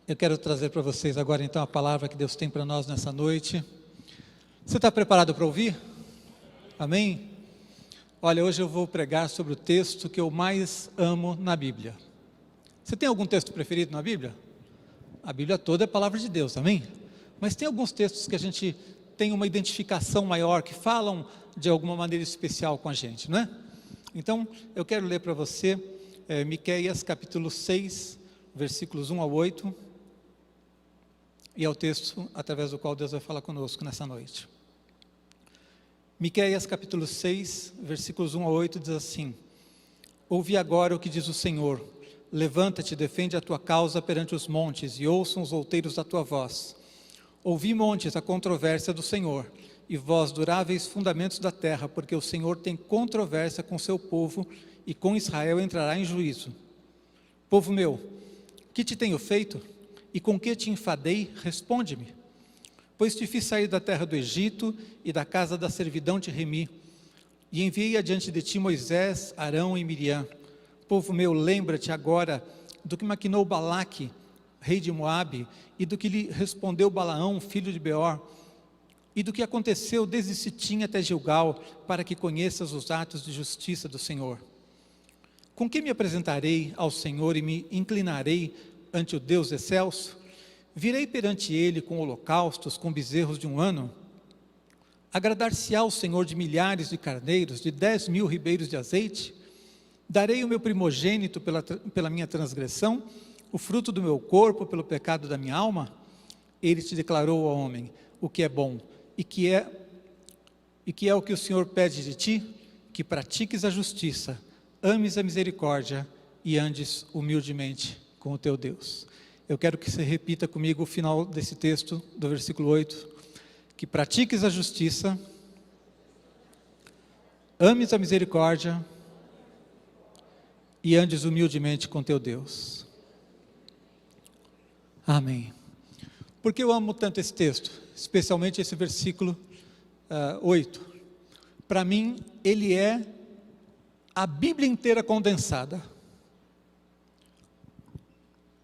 Eu quero trazer para vocês agora então a palavra que Deus tem para nós nessa noite. Você está preparado para ouvir? Amém? Olha, hoje eu vou pregar sobre o texto que eu mais amo na Bíblia. Você tem algum texto preferido na Bíblia? A Bíblia toda é palavra de Deus, amém? Mas tem alguns textos que a gente tem uma identificação maior, que falam de alguma maneira especial com a gente, não é? Então, eu quero ler para você Miqueias capítulo 6, versículos 1 a 8, e é o texto através do qual Deus vai falar conosco nessa noite. Miqueias capítulo 6, versículos 1 a 8 diz assim: Ouvi agora o que diz o Senhor, levanta-te, defende a tua causa perante os montes, e ouçam os outeiros a tua voz. Ouvi, montes, a controvérsia do Senhor, e vós, duráveis fundamentos da terra, porque o Senhor tem controvérsia com seu povo, e com Israel entrará em juízo. Povo meu, que te tenho feito? E com que te enfadei? Responde-me. Pois te fiz sair da terra do Egito, e da casa da servidão te remi, e enviei adiante de ti Moisés, Arão e Miriam. Povo meu, lembra-te agora do que maquinou Balaque, rei de Moabe, e do que lhe respondeu Balaão, filho de Beor, e do que aconteceu desde Sitim até Gilgal, para que conheças os atos de justiça do Senhor. Com que me apresentarei ao Senhor e me inclinarei ante o Deus excelso? Virei perante ele com holocaustos, com bezerros de um ano? Agradar-se-á o Senhor de milhares de carneiros, de 10.000 ribeiros de azeite? Darei o meu primogênito pela minha transgressão, o fruto do meu corpo pelo pecado da minha alma? Ele te declarou ao homem o que é bom, e que é o que o Senhor pede de ti, que pratiques a justiça, ames a misericórdia e andes humildemente com o teu Deus. Eu quero que você repita comigo o final desse texto, do versículo 8, que pratiques a justiça, ames a misericórdia e andes humildemente com teu Deus. Amém. Por que eu amo tanto esse texto? Especialmente esse versículo 8. Para mim, ele é a Bíblia inteira condensada.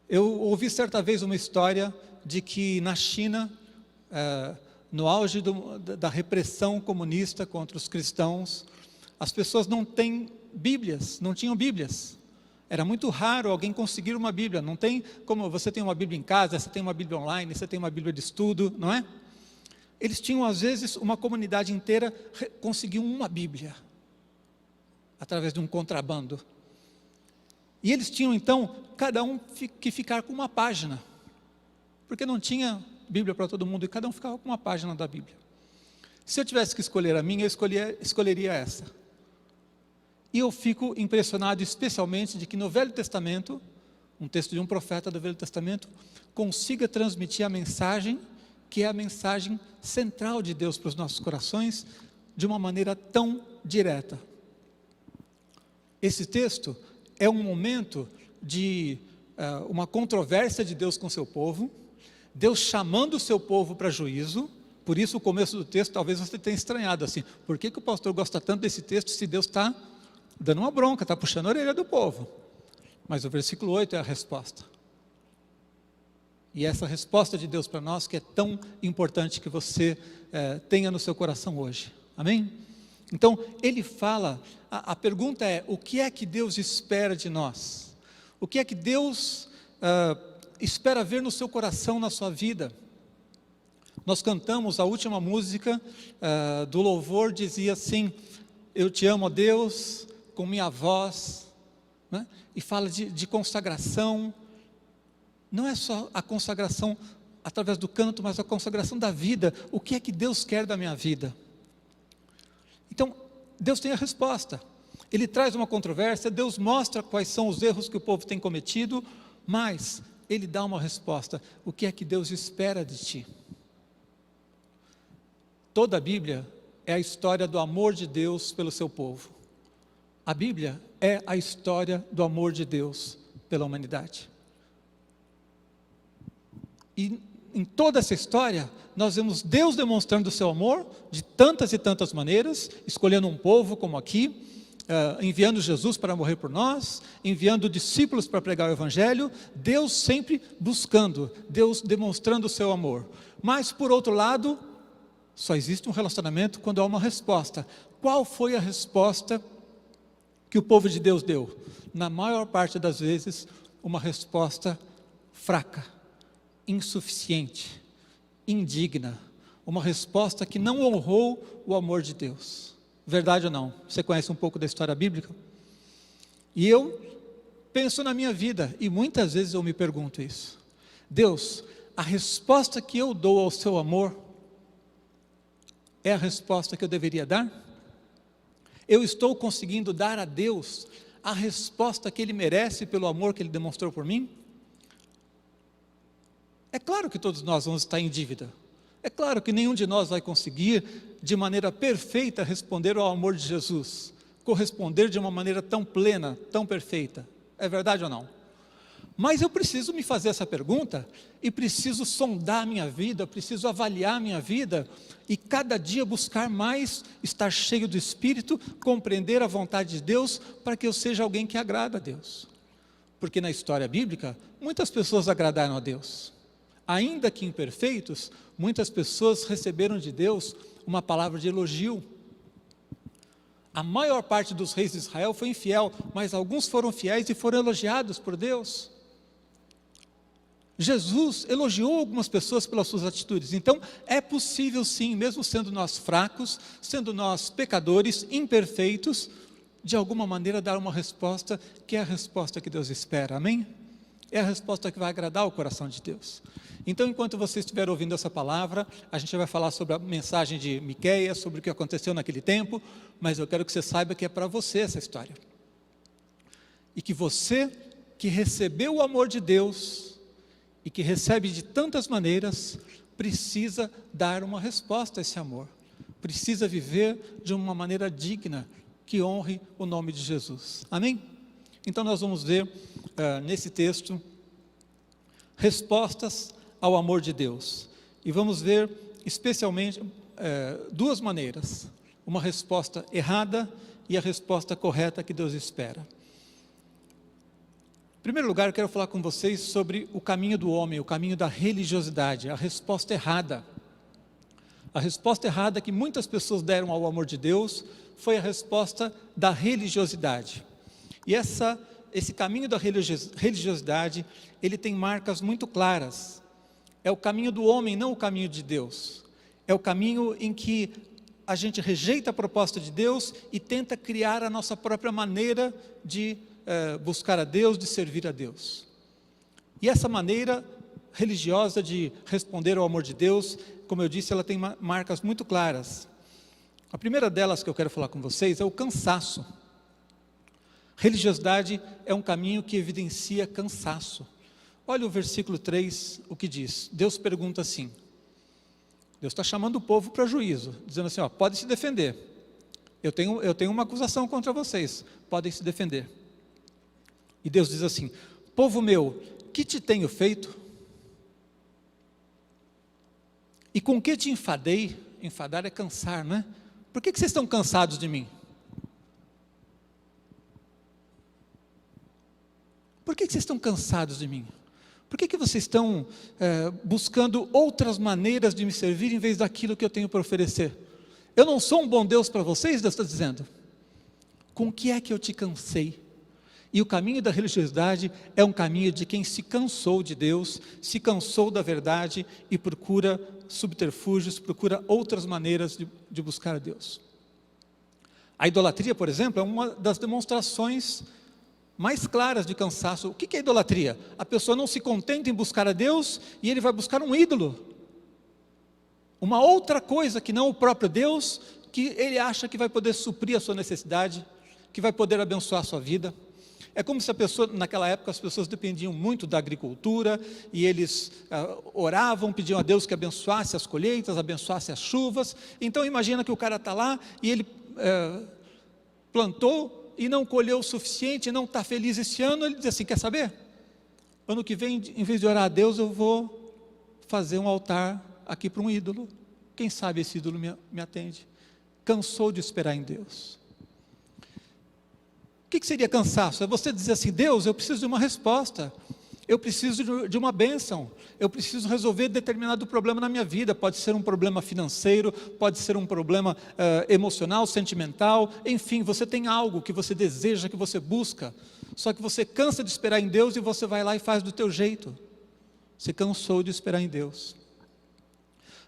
Eu ouvi certa vez uma história de que na China, no auge da repressão comunista contra os cristãos, as pessoas não tinham Bíblias. Era muito raro alguém conseguir uma Bíblia. Não tem como você tem uma Bíblia em casa, você tem uma Bíblia online, você tem uma Bíblia de estudo, não é? Eles tinham, às vezes, uma comunidade inteira conseguiu uma Bíblia, através de um contrabando. E eles tinham, então, cada um que ficar com uma página, porque não tinha Bíblia para todo mundo, e cada um ficava com uma página da Bíblia. Se eu tivesse que escolher a minha, eu escolheria essa. E eu fico impressionado especialmente de que no Velho Testamento, um texto de um profeta do Velho Testamento, consiga transmitir a mensagem, que é a mensagem central de Deus para os nossos corações, de uma maneira tão direta. Esse texto é um momento de uma controvérsia de Deus com o seu povo, Deus chamando o seu povo para juízo. Por isso o começo do texto, talvez você tenha estranhado assim, por que o pastor gosta tanto desse texto se Deus está dando uma bronca, está puxando a orelha do povo? Mas o versículo 8 é a resposta. E essa resposta de Deus para nós, que é tão importante que você tenha no seu coração hoje. Amém? Então, ele fala, a pergunta é, o que é que Deus espera de nós? O que é que Deus espera ver no seu coração, na sua vida? Nós cantamos a última música do louvor, dizia assim: eu te amo, ó Deus, com minha voz, né? E fala de consagração. Não é só a consagração através do canto, mas a consagração da vida. O que é que Deus quer da minha vida? Então, Deus tem a resposta. Ele traz uma controvérsia, Deus mostra quais são os erros que o povo tem cometido, mas Ele dá uma resposta. O que é que Deus espera de ti? Toda a Bíblia é a história do amor de Deus pelo seu povo. A Bíblia é a história do amor de Deus pela humanidade. E em toda essa história, nós vemos Deus demonstrando o seu amor de tantas e tantas maneiras, escolhendo um povo como aqui, enviando Jesus para morrer por nós, enviando discípulos para pregar o Evangelho, Deus sempre buscando, Deus demonstrando o seu amor. Mas, por outro lado, só existe um relacionamento quando há uma resposta. Qual foi a resposta que o povo de Deus deu? Na maior parte das vezes, uma resposta fraca, insuficiente, indigna, uma resposta que não honrou o amor de Deus. Verdade ou não? Você conhece um pouco da história bíblica? E eu penso na minha vida, e muitas vezes eu me pergunto isso. Deus, a resposta que eu dou ao seu amor é a resposta que eu deveria dar? Eu estou conseguindo dar a Deus a resposta que Ele merece pelo amor que Ele demonstrou por mim? É claro que todos nós vamos estar em dívida. É claro que nenhum de nós vai conseguir, de maneira perfeita, responder ao amor de Jesus, corresponder de uma maneira tão plena, tão perfeita. É verdade ou não? Mas eu preciso me fazer essa pergunta, e preciso sondar a minha vida, preciso avaliar a minha vida, e cada dia buscar mais estar cheio do Espírito, compreender a vontade de Deus, para que eu seja alguém que agrada a Deus. Porque na história bíblica, muitas pessoas agradaram a Deus. Ainda que imperfeitos, muitas pessoas receberam de Deus uma palavra de elogio. A maior parte dos reis de Israel foi infiel, mas alguns foram fiéis e foram elogiados por Deus. Jesus elogiou algumas pessoas pelas suas atitudes. Então, é possível sim, mesmo sendo nós fracos, sendo nós pecadores, imperfeitos, de alguma maneira dar uma resposta que é a resposta que Deus espera, amém? É a resposta que vai agradar o coração de Deus. Então, enquanto você estiver ouvindo essa palavra, a gente vai falar sobre a mensagem de Miqueias, sobre o que aconteceu naquele tempo, mas eu quero que você saiba que é para você essa história. E que você, que recebeu o amor de Deus, e que recebe de tantas maneiras, precisa dar uma resposta a esse amor. Precisa viver de uma maneira digna, que honre o nome de Jesus. Amém? Então nós vamos ver nesse texto, respostas ao amor de Deus. E vamos ver especialmente duas maneiras. Uma resposta errada e a resposta correta que Deus espera. Em primeiro lugar, eu quero falar com vocês sobre o caminho do homem, o caminho da religiosidade, a resposta errada. A resposta errada que muitas pessoas deram ao amor de Deus foi a resposta da religiosidade. E esse caminho da religiosidade, ele tem marcas muito claras. É o caminho do homem, não o caminho de Deus. É o caminho em que a gente rejeita a proposta de Deus e tenta criar a nossa própria maneira de buscar a Deus, de servir a Deus. E essa maneira religiosa de responder ao amor de Deus, como eu disse, ela tem marcas muito claras. A primeira delas que eu quero falar com vocês é o cansaço. Religiosidade é um caminho que evidencia cansaço. Olha o versículo 3, o que diz. Deus pergunta assim, Deus está chamando o povo para juízo, dizendo assim, podem se defender. Eu tenho uma acusação contra vocês, podem se defender. E Deus diz assim, povo meu, que te tenho feito? E com que te enfadei? Enfadar é cansar, não é? Por que vocês estão cansados de mim? Por que vocês estão cansados de mim? Por que vocês estão buscando outras maneiras de me servir em vez daquilo que eu tenho para oferecer? Eu não sou um bom Deus para vocês, Deus está dizendo. Com que é que eu te cansei? E o caminho da religiosidade é um caminho de quem se cansou de Deus, se cansou da verdade e procura subterfúgios, procura outras maneiras de buscar a Deus. A idolatria, por exemplo, é uma das demonstrações mais claras de cansaço. O que é idolatria? A pessoa não se contenta em buscar a Deus e ele vai buscar um ídolo. Uma outra coisa que não o próprio Deus, que ele acha que vai poder suprir a sua necessidade, que vai poder abençoar a sua vida. É como se a pessoa, naquela época, as pessoas dependiam muito da agricultura, e eles oravam, pediam a Deus que abençoasse as colheitas, abençoasse as chuvas. Então imagina que o cara está lá, e ele plantou, e não colheu o suficiente, não está feliz esse ano, ele diz assim, quer saber? Ano que vem, em vez de orar a Deus, eu vou fazer um altar aqui para um ídolo. Quem sabe esse ídolo me atende? Cansou de esperar em Deus. que seria cansaço? É você dizer assim: Deus, eu preciso de uma resposta, eu preciso de uma bênção, eu preciso resolver determinado problema na minha vida. Pode ser um problema financeiro, pode ser um problema emocional, sentimental, enfim, você tem algo que você deseja, que você busca, só que você cansa de esperar em Deus e você vai lá e faz do teu jeito. Você cansou de esperar em Deus.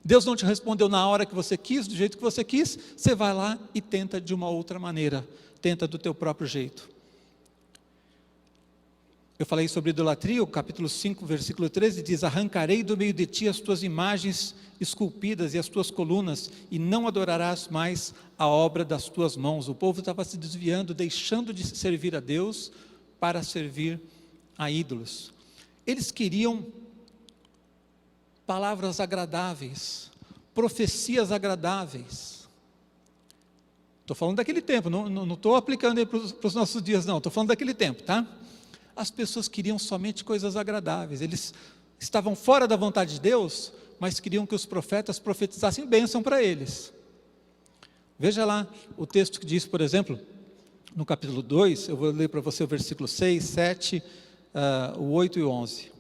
Deus não te respondeu na hora que você quis, do jeito que você quis, você vai lá e tenta de uma outra maneira, tenta do teu próprio jeito. Eu falei sobre idolatria, o capítulo 5, versículo 13 diz: arrancarei do meio de ti as tuas imagens esculpidas e as tuas colunas, e não adorarás mais a obra das tuas mãos. O povo estava se desviando, deixando de servir a Deus para servir a ídolos. Eles queriam palavras agradáveis, profecias agradáveis. Estou falando daquele tempo, não estou aplicando aí para os nossos dias, não, estou falando daquele tempo, tá? As pessoas queriam somente coisas agradáveis, eles estavam fora da vontade de Deus, mas queriam que os profetas profetizassem bênção para eles. Veja lá o texto que diz, por exemplo, no capítulo 2, eu vou ler para você o versículo 6, 7, o 8 e o 11.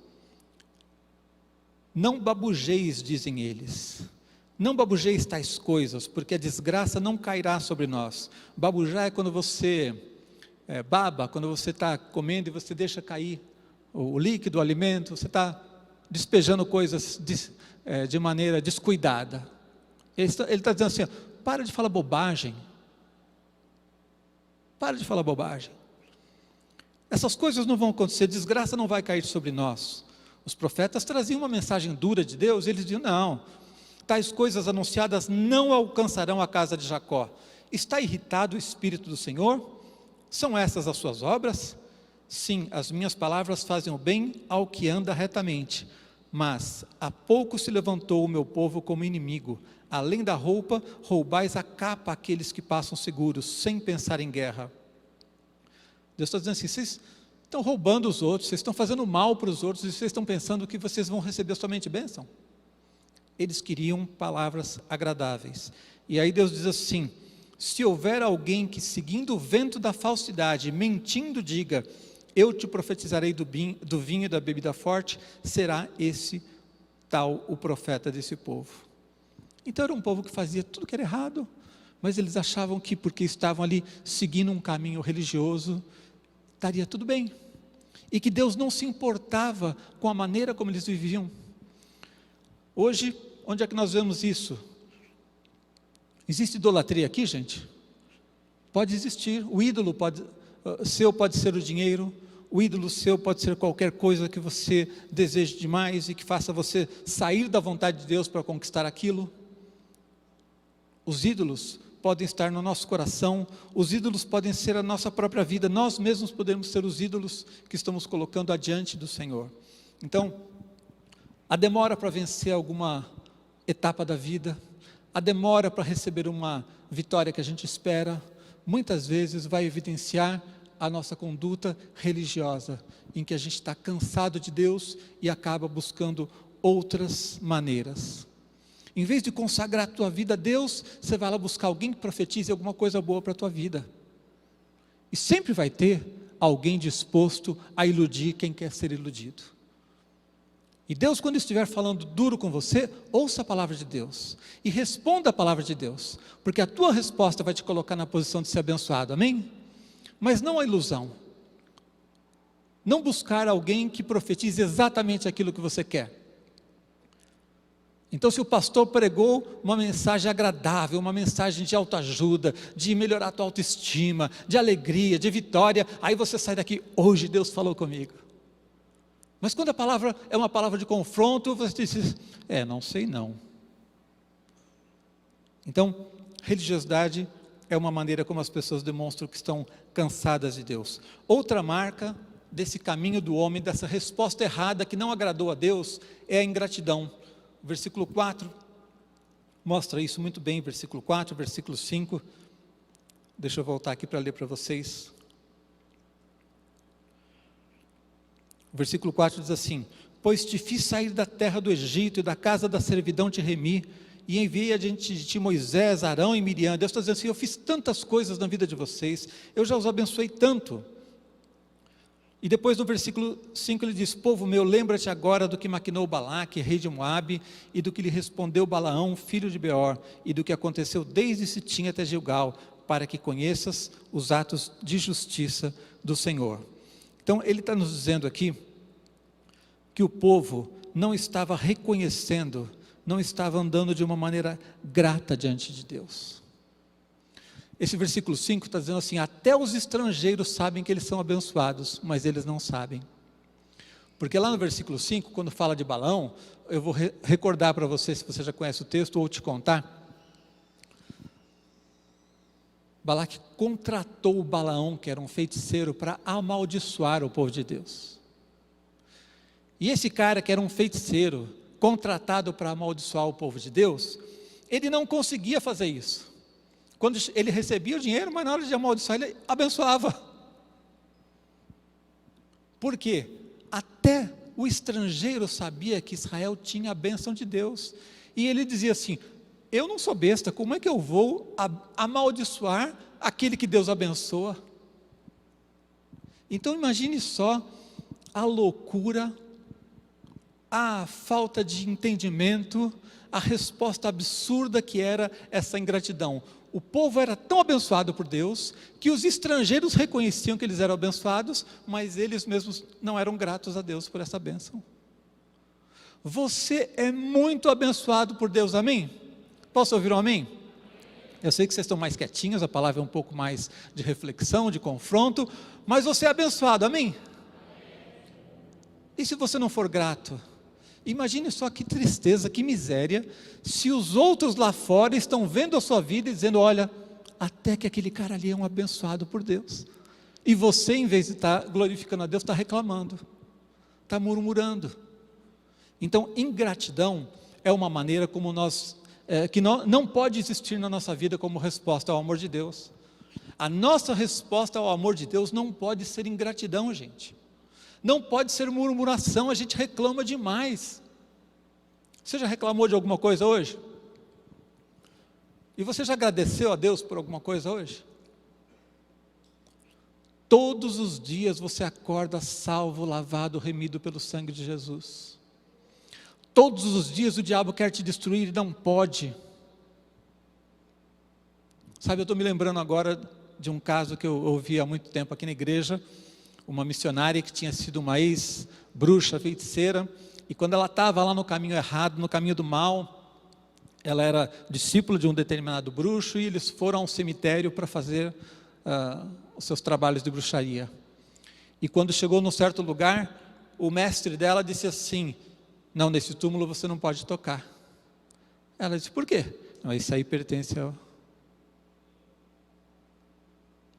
Não babujeis, dizem eles, não babujeis tais coisas, porque a desgraça não cairá sobre nós. Babujar é quando você baba, quando você está comendo e você deixa cair o líquido, o alimento, você está despejando coisas de maneira descuidada. Ele está dizendo assim: para de falar bobagem, para de falar bobagem, essas coisas não vão acontecer, desgraça não vai cair sobre nós. Os profetas traziam uma mensagem dura de Deus, eles diziam: não, tais coisas anunciadas não alcançarão a casa de Jacó. Está irritado o Espírito do Senhor? São essas as suas obras? Sim, as minhas palavras fazem o bem ao que anda retamente, mas há pouco se levantou o meu povo como inimigo. Além da roupa, roubais a capa àqueles que passam seguros, sem pensar em guerra. Deus está dizendo assim: vocês estão roubando os outros, vocês estão fazendo mal para os outros, e vocês estão pensando que vocês vão receber somente bênção. Eles queriam palavras agradáveis. E aí Deus diz assim: se houver alguém que, seguindo o vento da falsidade, mentindo, diga: eu te profetizarei do vinho e da bebida forte, será esse tal o profeta desse povo. Então era um povo que fazia tudo que era errado, mas eles achavam que porque estavam ali seguindo um caminho religioso, estaria tudo bem, e que Deus não se importava com a maneira como eles viviam. Hoje, onde é que nós vemos isso? Existe idolatria aqui, gente? Pode existir. O ídolo seu pode ser o dinheiro, o ídolo seu pode ser qualquer coisa que você deseje demais e que faça você sair da vontade de Deus para conquistar aquilo. Os ídolos podem estar no nosso coração, os ídolos podem ser a nossa própria vida, nós mesmos podemos ser os ídolos que estamos colocando adiante do Senhor. Então, a demora para vencer alguma etapa da vida, a demora para receber uma vitória que a gente espera, muitas vezes vai evidenciar a nossa conduta religiosa, em que a gente está cansado de Deus e acaba buscando outras maneiras. Em vez de consagrar a tua vida a Deus, você vai lá buscar alguém que profetize alguma coisa boa para a tua vida. E sempre vai ter alguém disposto a iludir quem quer ser iludido. E Deus, quando estiver falando duro com você, ouça a palavra de Deus e responda a palavra de Deus, porque a tua resposta vai te colocar na posição de ser abençoado, amém? Mas não a ilusão. Não buscar alguém que profetize exatamente aquilo que você quer. Então, se o pastor pregou uma mensagem agradável, uma mensagem de autoajuda, de melhorar a tua autoestima, de alegria, de vitória, aí você sai daqui: hoje Deus falou comigo. Mas quando a palavra é uma palavra de confronto, você diz: não sei não. Então, religiosidade é uma maneira como as pessoas demonstram que estão cansadas de Deus. Outra marca desse caminho do homem, dessa resposta errada que não agradou a Deus, é a ingratidão. Versículo 4 mostra isso muito bem, versículo 4, versículo 5, deixa eu voltar aqui para ler para vocês. O versículo 4 diz assim: pois te fiz sair da terra do Egito e da casa da servidão te remi, e enviei adiante de ti Moisés, Arão e Miriam. Deus está dizendo assim, eu fiz tantas coisas na vida de vocês, eu já os abençoei tanto. E depois no versículo 5 ele diz, povo meu, lembra-te agora do que maquinou Balaque, rei de Moabe, e do que lhe respondeu Balaão, filho de Beor, e do que aconteceu desde Sitim até Gilgal, para que conheças os atos de justiça do Senhor. Então ele está nos dizendo aqui, que o povo não estava reconhecendo, não estava andando de uma maneira grata diante de Deus. Esse versículo 5 está dizendo assim, até os estrangeiros sabem que eles são abençoados, mas eles não sabem. Porque lá no versículo 5, quando fala de Balaão, eu vou recordar para você, se você já conhece o texto, ou te contar. Balaque contratou o Balaão, que era um feiticeiro, para amaldiçoar o povo de Deus. E esse cara que era um feiticeiro, contratado para amaldiçoar o povo de Deus, ele não conseguia fazer isso. Quando ele recebia o dinheiro, mas na hora de amaldiçoar, ele abençoava. Por quê? Até o estrangeiro sabia que Israel tinha a bênção de Deus. E ele dizia assim, eu não sou besta, como é que eu vou amaldiçoar aquele que Deus abençoa? Então imagine só a loucura, a falta de entendimento, a resposta absurda que era essa ingratidão. O povo era tão abençoado por Deus, que os estrangeiros reconheciam que eles eram abençoados, mas eles mesmos não eram gratos a Deus por essa bênção. Você é muito abençoado por Deus, amém? Posso ouvir um amém? Eu sei que vocês estão mais quietinhos, a palavra é um pouco mais de reflexão, de confronto, mas você é abençoado, amém? E se você não for grato? Imagine só que tristeza, que miséria, se os outros lá fora estão vendo a sua vida e dizendo, olha, até que aquele cara ali é um abençoado por Deus. E você, em vez de estar glorificando a Deus, está reclamando, está murmurando. Então, ingratidão é uma maneira como que não pode existir na nossa vida como resposta ao amor de Deus. A nossa resposta ao amor de Deus não pode ser ingratidão, gente. Não pode ser murmuração, a gente reclama demais. Você já reclamou de alguma coisa hoje? E você já agradeceu a Deus por alguma coisa hoje? Todos os dias você acorda salvo, lavado, remido pelo sangue de Jesus. Todos os dias o diabo quer te destruir e não pode. Sabe, eu estou me lembrando agora de um caso que eu ouvi há muito tempo aqui na igreja, uma missionária que tinha sido uma ex-bruxa, feiticeira, e quando ela estava lá no caminho errado, no caminho do mal, ela era discípula de um determinado bruxo, e eles foram ao cemitério para fazer os seus trabalhos de bruxaria. E quando chegou num certo lugar, o mestre dela disse assim, não, nesse túmulo você não pode tocar. Ela disse, por quê? Não, isso aí pertence ao...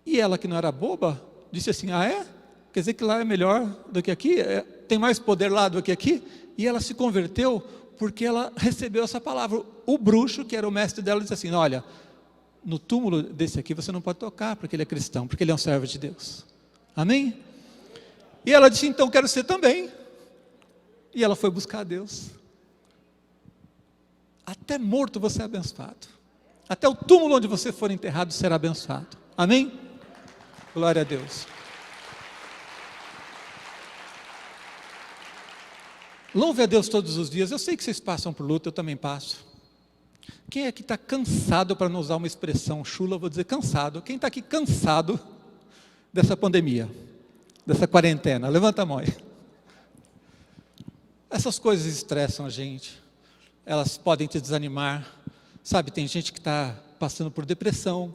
E ela, que não era boba, disse assim, ah é? Quer dizer que lá é melhor do que aqui? Tem mais poder lá do que aqui? E ela se converteu porque ela recebeu essa palavra. O bruxo, que era o mestre dela, disse assim, olha, no túmulo desse aqui você não pode tocar, porque ele é cristão, porque ele é um servo de Deus. Amém? E ela disse, então quero ser também. E ela foi buscar a Deus. Até morto você é abençoado. Até o túmulo onde você for enterrado será abençoado. Amém? Glória a Deus. Louve a Deus todos os dias. Eu sei que vocês passam por luta, eu também passo. Quem aqui está cansado, para não usar uma expressão chula, eu vou dizer cansado. Quem está aqui cansado dessa pandemia, dessa quarentena? Levanta a mão aí. Essas coisas estressam a gente. Elas podem te desanimar. Sabe, tem gente que está passando por depressão.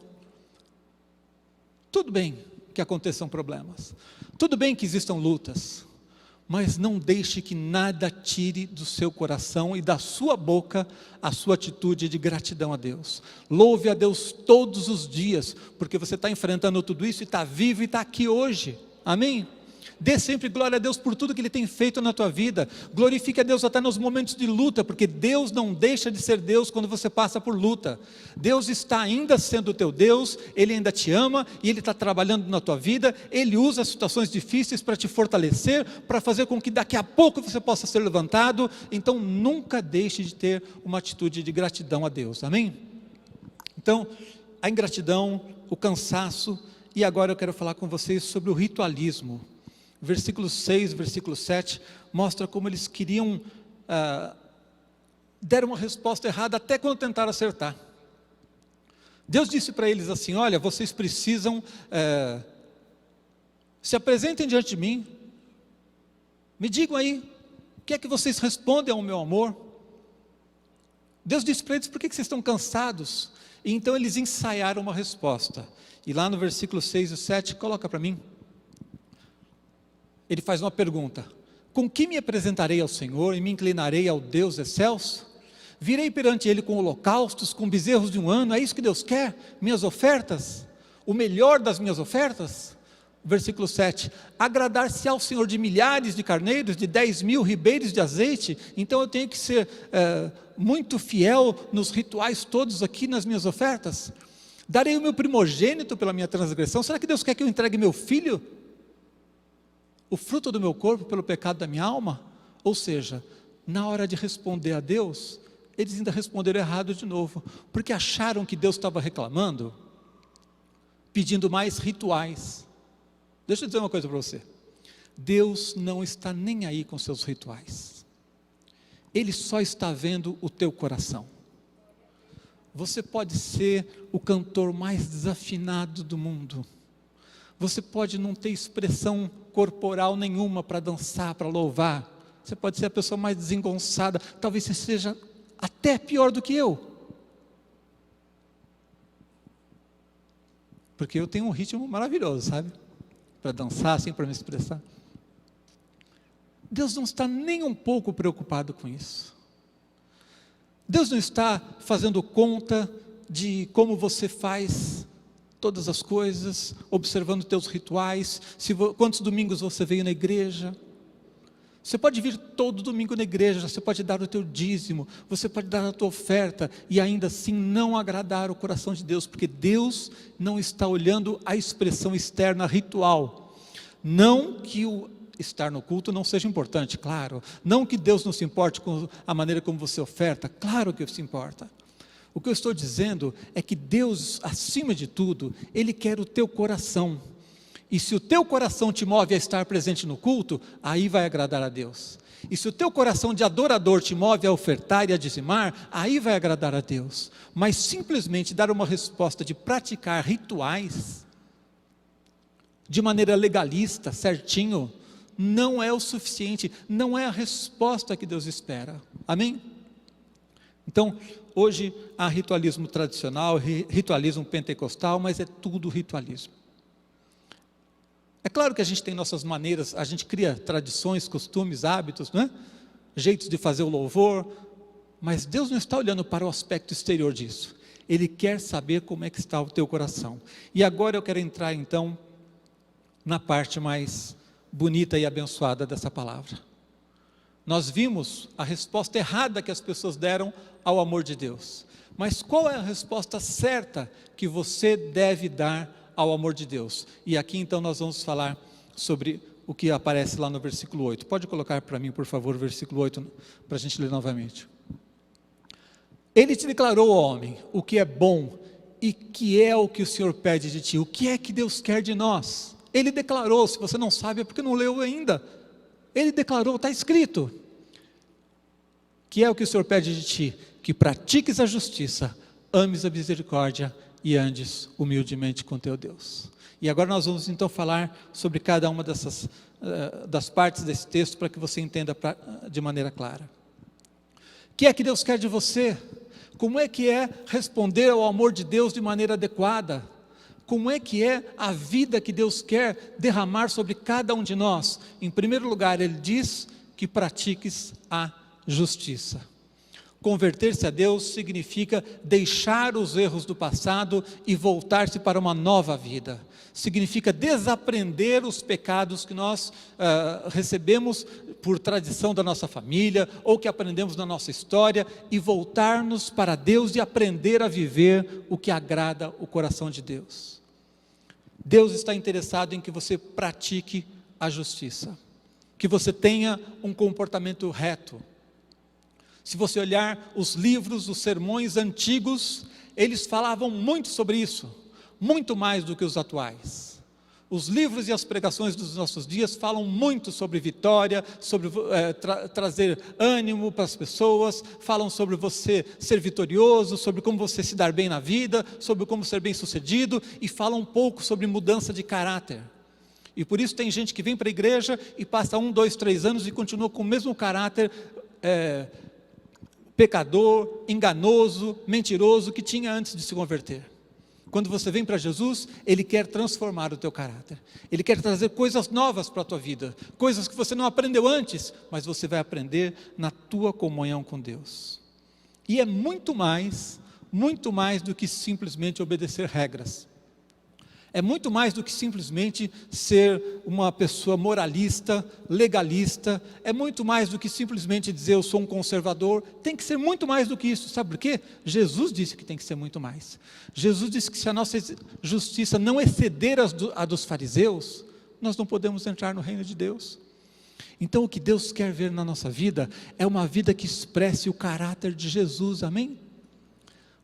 Tudo bem que aconteçam problemas. Tudo bem que existam lutas. Mas não deixe que nada tire do seu coração e da sua boca a sua atitude de gratidão a Deus. Louve a Deus todos os dias, porque você está enfrentando tudo isso e está vivo e está aqui hoje. Amém? Dê sempre glória a Deus por tudo que Ele tem feito na tua vida. Glorifique a Deus até nos momentos de luta, porque Deus não deixa de ser Deus quando você passa por luta. Deus está ainda sendo o teu Deus, Ele ainda te ama e Ele está trabalhando na tua vida. Ele usa as situações difíceis para te fortalecer, para fazer com que daqui a pouco você possa ser levantado. Então nunca deixe de ter uma atitude de gratidão a Deus, amém? Então, a ingratidão, o cansaço, e agora eu quero falar com vocês sobre o ritualismo. Versículo 6, versículo 7, mostra como eles queriam, deram uma resposta errada até quando tentaram acertar. Deus disse para eles assim: olha, vocês precisam, se apresentem diante de mim, me digam aí, o que é que vocês respondem ao meu amor? Deus disse para eles: por que vocês estão cansados? E então eles ensaiaram uma resposta, e lá no versículo 6 e 7, coloca para mim, ele faz uma pergunta: com que me apresentarei ao Senhor e me inclinarei ao Deus excelso? Virei perante Ele com holocaustos, com bezerros de um ano, é isso que Deus quer? Minhas ofertas? O melhor das minhas ofertas? Versículo 7, agradar-se ao Senhor de milhares de carneiros, de 10.000 ribeiros de azeite? Então eu tenho que ser muito fiel nos rituais todos aqui nas minhas ofertas? Darei o meu primogênito pela minha transgressão? Será que Deus quer que eu entregue meu filho? O fruto do meu corpo pelo pecado da minha alma? Ou seja, na hora de responder a Deus, eles ainda responderam errado de novo, porque acharam que Deus estava reclamando, pedindo mais rituais. Deixa eu dizer uma coisa para você: Deus não está nem aí com seus rituais, Ele só está vendo o teu coração. Você pode ser o cantor mais desafinado do mundo, você pode não ter expressão corporal nenhuma para dançar, para louvar, você pode ser a pessoa mais desengonçada, talvez você seja até pior do que eu, porque eu tenho um ritmo maravilhoso, sabe, para dançar, assim, para me expressar. Deus não está nem um pouco preocupado com isso. Deus não está fazendo conta de como você faz todas as coisas, observando teus rituais, quantos domingos você veio na igreja. Você pode vir todo domingo na igreja, você pode dar o teu dízimo, você pode dar a tua oferta, e ainda assim não agradar o coração de Deus, porque Deus não está olhando a expressão externa ritual. Não que o estar no culto não seja importante, claro. Não que Deus não se importe com a maneira como você oferta, claro que se importa. O que eu estou dizendo é que Deus, acima de tudo, Ele quer o teu coração. E se o teu coração te move a estar presente no culto, aí vai agradar a Deus. E se o teu coração de adorador te move a ofertar e a dizimar, aí vai agradar a Deus. Mas simplesmente dar uma resposta de praticar rituais, de maneira legalista, certinho, não é o suficiente, não é a resposta que Deus espera. Amém? Então, hoje há ritualismo tradicional, ritualismo pentecostal, mas é tudo ritualismo. É claro que a gente tem nossas maneiras, a gente cria tradições, costumes, hábitos, não é? Jeitos de fazer o louvor, mas Deus não está olhando para o aspecto exterior disso. Ele quer saber como é que está o teu coração. E agora eu quero entrar então na parte mais bonita e abençoada dessa palavra. Nós vimos a resposta errada que as pessoas deram ao amor de Deus. Mas qual é a resposta certa que você deve dar ao amor de Deus? E aqui então nós vamos falar sobre o que aparece lá no versículo 8. Pode colocar para mim, por favor, o versículo 8, para a gente ler novamente. Ele te declarou, homem, o que é bom e que é o que o Senhor pede de ti. O que é que Deus quer de nós? Ele declarou, se você não sabe é porque não leu ainda. Ele declarou, está escrito, que é o que o Senhor pede de ti, que pratiques a justiça, ames a misericórdia e andes humildemente com teu Deus. E agora nós vamos então falar sobre cada uma dessas das partes desse texto, para que você entenda de maneira clara. O que é que Deus quer de você? Como é que é responder ao amor de Deus de maneira adequada? Como é que é a vida que Deus quer derramar sobre cada um de nós? Em primeiro lugar, Ele diz que pratiques a justiça. Converter-se a Deus significa deixar os erros do passado e voltar-se para uma nova vida. Significa desaprender os pecados que nós recebemos por tradição da nossa família, ou que aprendemos na nossa história, e voltar-nos para Deus e aprender a viver o que agrada o coração de Deus. Deus está interessado em que você pratique a justiça, que você tenha um comportamento reto. Se você olhar os livros, os sermões antigos, eles falavam muito sobre isso, muito mais do que os atuais. Os livros e as pregações dos nossos dias falam muito sobre vitória, sobre trazer ânimo para as pessoas, falam sobre você ser vitorioso, sobre como você se dar bem na vida, sobre como ser bem sucedido, e falam um pouco sobre mudança de caráter. E por isso tem gente que vem para a igreja e passa 1, 2, 3 anos e continua com o mesmo caráter pecador, enganoso, mentiroso que tinha antes de se converter. Quando você vem para Jesus, Ele quer transformar o teu caráter. Ele quer trazer coisas novas para a tua vida, coisas que você não aprendeu antes, mas você vai aprender na tua comunhão com Deus. E é muito mais do que simplesmente obedecer regras. É muito mais do que simplesmente ser uma pessoa moralista, legalista. É muito mais do que simplesmente dizer eu sou um conservador. Tem que ser muito mais do que isso. Sabe por quê? Jesus disse que tem que ser muito mais. Jesus disse que se a nossa justiça não exceder a dos fariseus, nós não podemos entrar no reino de Deus. Então o que Deus quer ver na nossa vida é uma vida que expresse o caráter de Jesus, amém?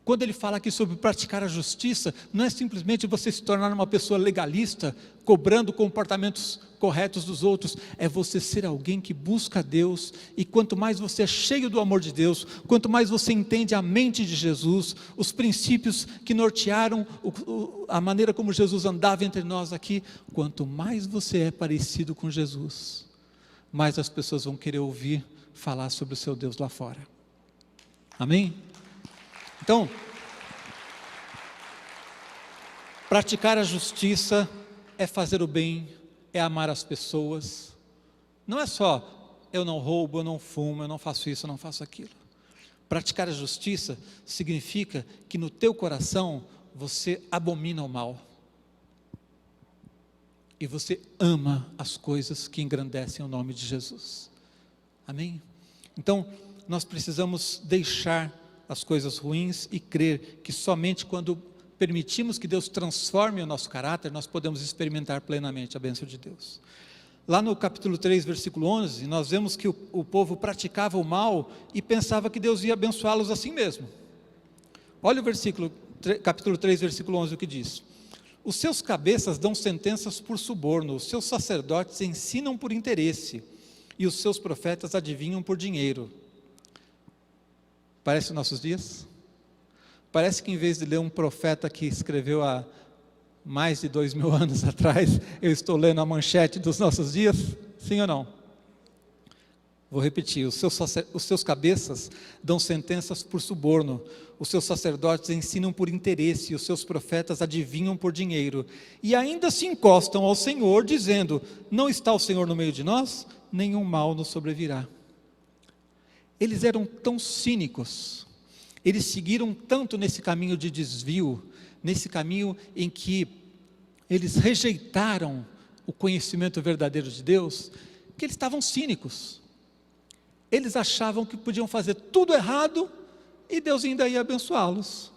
Quando ele fala aqui sobre praticar a justiça, não é simplesmente você se tornar uma pessoa legalista, cobrando comportamentos corretos dos outros, é você ser alguém que busca Deus, e quanto mais você é cheio do amor de Deus, quanto mais você entende a mente de Jesus, os princípios que nortearam a maneira como Jesus andava entre nós aqui, quanto mais você é parecido com Jesus, mais as pessoas vão querer ouvir falar sobre o seu Deus lá fora. Amém? Então, praticar a justiça é fazer o bem, é amar as pessoas. Não é só, eu não roubo, eu não fumo, eu não faço isso, eu não faço aquilo. Praticar a justiça significa que no teu coração você abomina o mal. E você ama as coisas que engrandecem o nome de Jesus. Amém? Então, nós precisamos deixar as coisas ruins e crer que somente quando permitimos que Deus transforme o nosso caráter, nós podemos experimentar plenamente a bênção de Deus. Lá no capítulo 3, versículo 11, nós vemos que o povo praticava o mal e pensava que Deus ia abençoá-los assim mesmo. Olha o capítulo 3, versículo 11, o que diz: os seus cabeças dão sentenças por suborno, os seus sacerdotes ensinam por interesse, e os seus profetas adivinham por dinheiro. Parece os nossos dias? Parece que em vez de ler um profeta que escreveu há mais de 2000 anos atrás, eu estou lendo a manchete dos nossos dias? Sim ou não? Vou repetir, os seus cabeças dão sentenças por suborno, os seus sacerdotes ensinam por interesse, os seus profetas adivinham por dinheiro, e ainda se encostam ao Senhor, dizendo: não está o Senhor no meio de nós? Nenhum mal nos sobrevirá. Eles eram tão cínicos, eles seguiram tanto nesse caminho de desvio, nesse caminho em que eles rejeitaram o conhecimento verdadeiro de Deus, que eles estavam cínicos. Eles achavam que podiam fazer tudo errado e Deus ainda ia abençoá-los.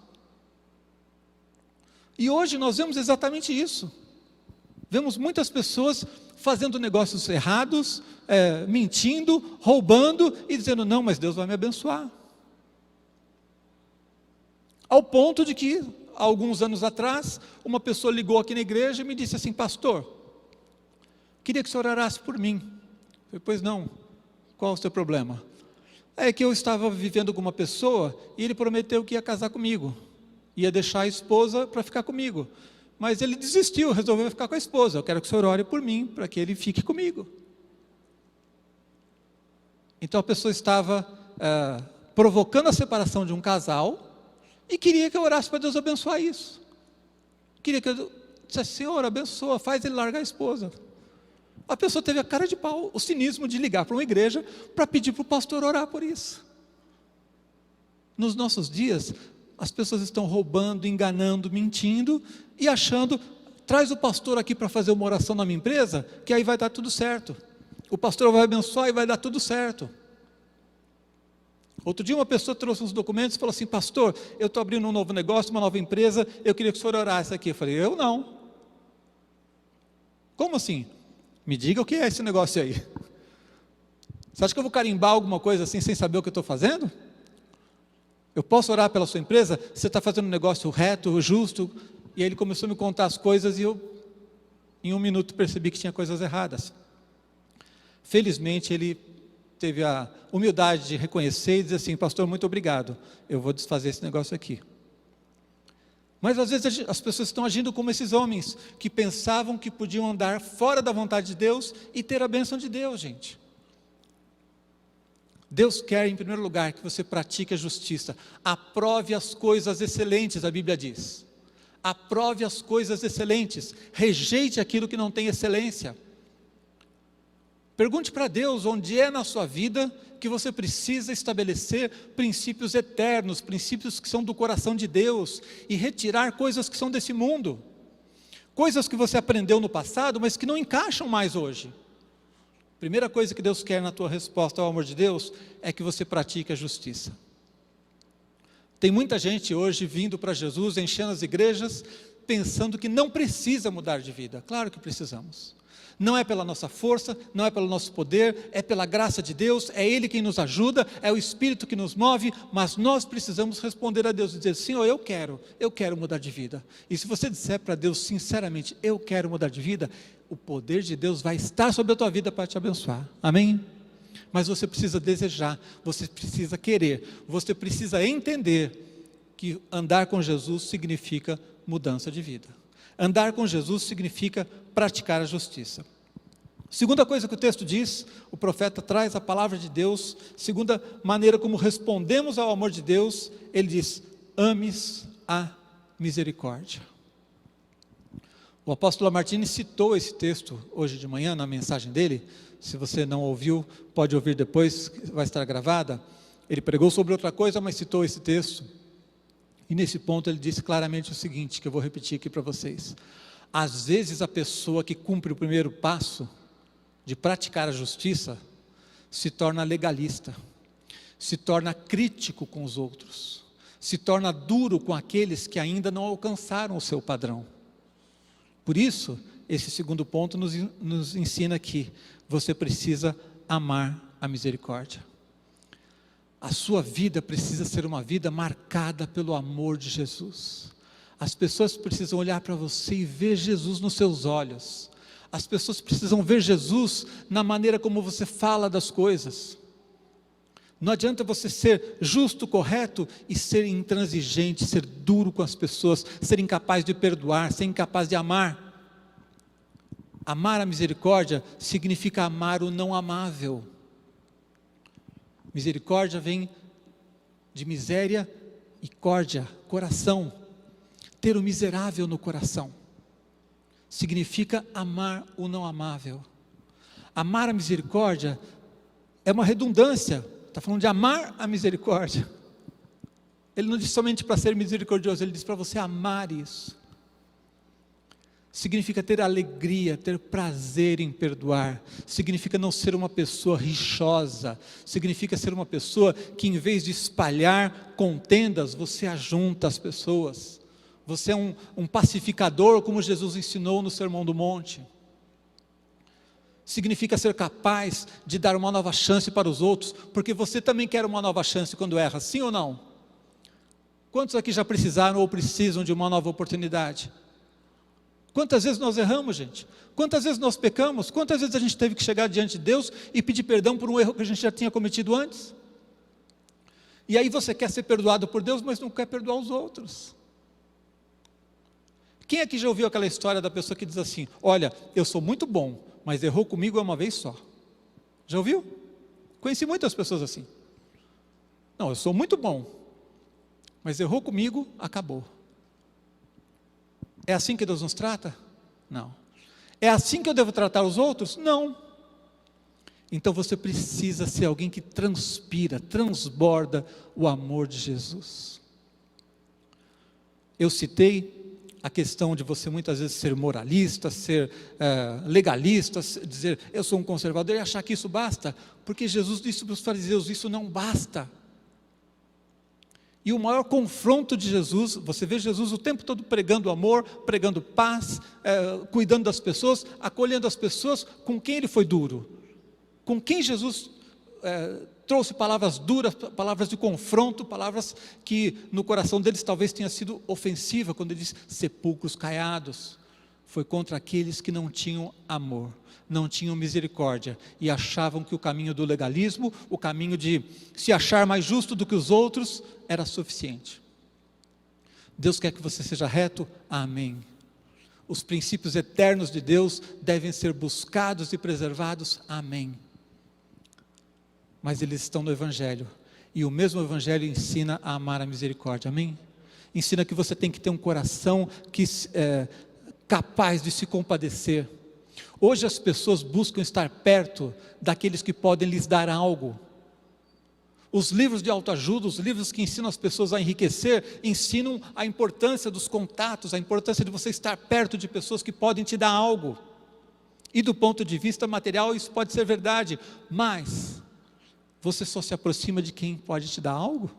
E hoje nós vemos exatamente isso. Vemos muitas pessoas fazendo negócios errados, mentindo, roubando e dizendo: não, mas Deus vai me abençoar. Ao ponto de que, alguns anos atrás, uma pessoa ligou aqui na igreja e me disse assim: pastor, queria que o senhor orasse por mim. Eu falei: pois não, qual o seu problema? É que eu estava vivendo com uma pessoa e ele prometeu que ia casar comigo, ia deixar a esposa para ficar comigo, mas ele desistiu, resolveu ficar com a esposa. Eu quero que o senhor ore por mim, para que ele fique comigo. Então a pessoa estava provocando a separação de um casal e queria que eu orasse para Deus abençoar isso. Queria que eu dissesse: Senhor, abençoa, faz ele largar a esposa. A pessoa teve a cara de pau, o cinismo de ligar para uma igreja para pedir para o pastor orar por isso. Nos nossos dias, as pessoas estão roubando, enganando, mentindo e achando, traz o pastor aqui para fazer uma oração na minha empresa, que aí vai dar tudo certo. O pastor vai abençoar e vai dar tudo certo. Outro dia uma pessoa trouxe uns documentos e falou assim: pastor, eu estou abrindo um novo negócio, uma nova empresa, eu queria que o senhor orasse aqui. Eu falei: eu não. Como assim? Me diga o que é esse negócio aí. Você acha que eu vou carimbar alguma coisa assim sem saber o que eu estou fazendo? Eu posso orar pela sua empresa? Você está fazendo um negócio reto, justo? E aí ele começou a me contar as coisas e eu, em um minuto, percebi que tinha coisas erradas. Felizmente ele teve a humildade de reconhecer e dizer assim: pastor, muito obrigado, eu vou desfazer esse negócio aqui. Mas às vezes as pessoas estão agindo como esses homens, que pensavam que podiam andar fora da vontade de Deus e ter a bênção de Deus, gente. Deus quer, em primeiro lugar, que você pratique a justiça. Aprove as coisas excelentes, a Bíblia diz. Aprove as coisas excelentes. Rejeite aquilo que não tem excelência. Pergunte para Deus onde é na sua vida que você precisa estabelecer princípios eternos, princípios que são do coração de Deus, e retirar coisas que são desse mundo. Coisas que você aprendeu no passado, mas que não encaixam mais hoje. Primeira coisa que Deus quer na tua resposta ao amor de Deus é que você pratique a justiça. Tem muita gente hoje vindo para Jesus, enchendo as igrejas, pensando que não precisa mudar de vida. Claro que precisamos. Não é pela nossa força, não é pelo nosso poder, é pela graça de Deus, é Ele quem nos ajuda, é o Espírito que nos move, mas nós precisamos responder a Deus e dizer: Senhor, eu quero mudar de vida. E se você disser para Deus sinceramente: eu quero mudar de vida, o poder de Deus vai estar sobre a tua vida para te abençoar, amém? Mas você precisa desejar, você precisa querer, você precisa entender que andar com Jesus significa mudança de vida. Andar com Jesus significa praticar a justiça. Segunda coisa que o texto diz, o profeta traz a palavra de Deus, segunda maneira como respondemos ao amor de Deus, ele diz: ames a misericórdia. O apóstolo Martini citou esse texto hoje de manhã na mensagem dele. Se você não ouviu, pode ouvir depois, vai estar gravada. Ele pregou sobre outra coisa, mas citou esse texto. E nesse ponto ele disse claramente o seguinte, que eu vou repetir aqui para vocês: às vezes a pessoa que cumpre o primeiro passo de praticar a justiça se torna legalista, se torna crítico com os outros, se torna duro com aqueles que ainda não alcançaram o seu padrão. Por isso, esse segundo ponto nos ensina que você precisa amar a misericórdia. A sua vida precisa ser uma vida marcada pelo amor de Jesus. As pessoas precisam olhar para você e ver Jesus nos seus olhos. As pessoas precisam ver Jesus na maneira como você fala das coisas. Não adianta você ser justo, correto e ser intransigente, ser duro com as pessoas, ser incapaz de perdoar, ser incapaz de amar. Amar a misericórdia significa amar o não amável. Misericórdia vem de miséria e córdia, coração. Ter o miserável no coração significa amar o não amável. Amar a misericórdia é uma redundância. Está falando de amar a misericórdia. Ele não diz somente para ser misericordioso, ele diz para você amar isso. Significa ter alegria, ter prazer em perdoar. Significa não ser uma pessoa rixosa. Significa ser uma pessoa que, em vez de espalhar contendas, você ajunta as pessoas. Você é um pacificador, como Jesus ensinou no Sermão do Monte. Significa ser capaz de dar uma nova chance para os outros, porque você também quer uma nova chance quando erra, sim ou não? Quantos aqui já precisaram ou precisam de uma nova oportunidade? Quantas vezes nós erramos, gente? Quantas vezes nós pecamos? Quantas vezes a gente teve que chegar diante de Deus e pedir perdão por um erro que a gente já tinha cometido antes? E aí você quer ser perdoado por Deus, mas não quer perdoar os outros. Quem aqui já ouviu aquela história da pessoa que diz assim: olha, eu sou muito bom, mas errou comigo uma vez só? Já ouviu? Conheci muitas pessoas assim. Não, eu sou muito bom, mas errou comigo, acabou. É assim que Deus nos trata? Não. É assim que eu devo tratar os outros? Não. Então você precisa ser alguém que transpira, transborda o amor de Jesus. Eu citei a questão de você muitas vezes ser moralista, ser legalista, dizer eu sou um conservador e achar que isso basta, porque Jesus disse para os fariseus, isso não basta. E o maior confronto de Jesus, você vê Jesus o tempo todo pregando amor, pregando paz, cuidando das pessoas, acolhendo as pessoas. Com quem ele foi duro? Com quem Jesus trouxe palavras duras, palavras de confronto, palavras que no coração deles talvez tenha sido ofensiva, quando ele disse sepulcros caiados? Foi contra aqueles que não tinham amor, não tinham misericórdia, e achavam que o caminho do legalismo, o caminho de se achar mais justo do que os outros, era suficiente. Deus quer que você seja reto? Amém. Os princípios eternos de Deus devem ser buscados e preservados? Amém. Mas eles estão no Evangelho, e o mesmo Evangelho ensina a amar a misericórdia, amém? Ensina que você tem que ter um coração capaz de se compadecer. Hoje as pessoas buscam estar perto daqueles que podem lhes dar algo. Os livros de autoajuda, os livros que ensinam as pessoas a enriquecer, ensinam a importância dos contatos, a importância de você estar perto de pessoas que podem te dar algo. E do ponto de vista material isso pode ser verdade, mas você só se aproxima de quem pode te dar algo?